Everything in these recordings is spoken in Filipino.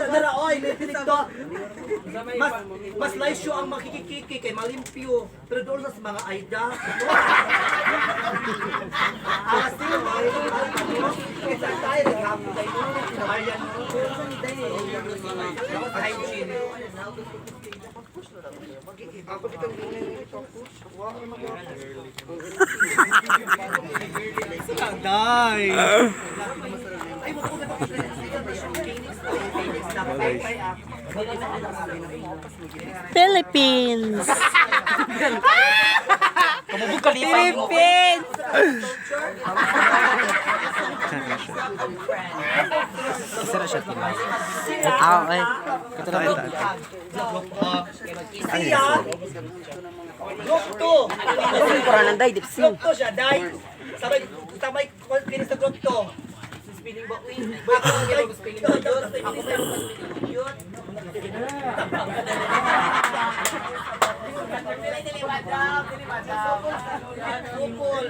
Naraoy, dito. Mas laisyo ang makikikiki kay malimpyo. Pero doon sa mga aida. Kasi isa tayo naghapo tayo. Ayan. Hygiene. Ako ditong Day. Ay mo Philippines. Philippines. Sira siya. Okay. Ito na ito. siya. Group 2. Kurananday, dipsing. Group 2 siya, Day. Sabay finish sa group 2. Spelling ba? Ako ang spelling ba yun? Ako may spelling yun. Kupol.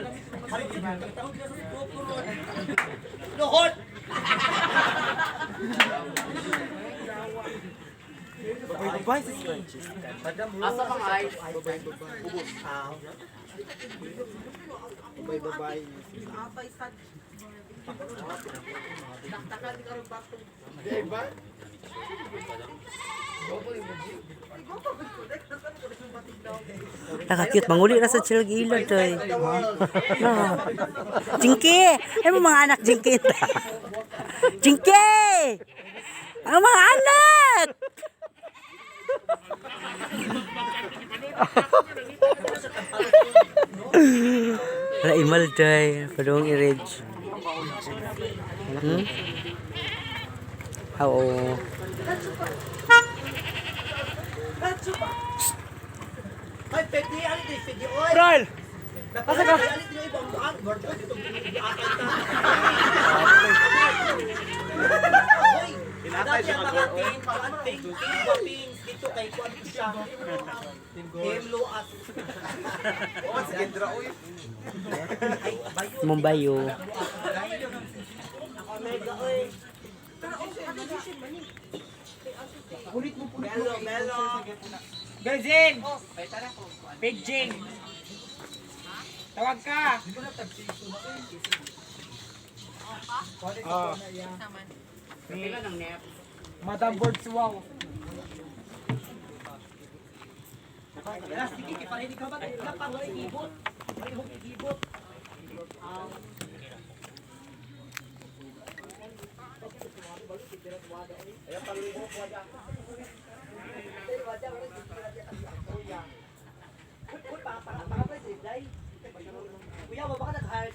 Luhot. Babay sa scrunchies. Asa mga ay? Babay. Nakakit, manguli na sa Chilgilad ay. No. Jingki! Ay mo mga anak, Jingki. Jingki! Ang mga anak! Wala imal day. Padung i-rage. Oo. Ay, pwede yan. Pwede oy. Bral! Asa ka? Alit nyo ibang buang. Bordo, dito akay ka. Hoy, dati ang mga team wapings dito kay Kuan siya. Team Luas. Oh, sige, dra, uy. Mumbayo. Mega, oy. Melo, melo. Gazing! Beijing! Tawag ka! Madam Bordswaw. Sige, kipahin ka ba? Lapang wala ibot. Wala ibot. Kuya, baka nag-hire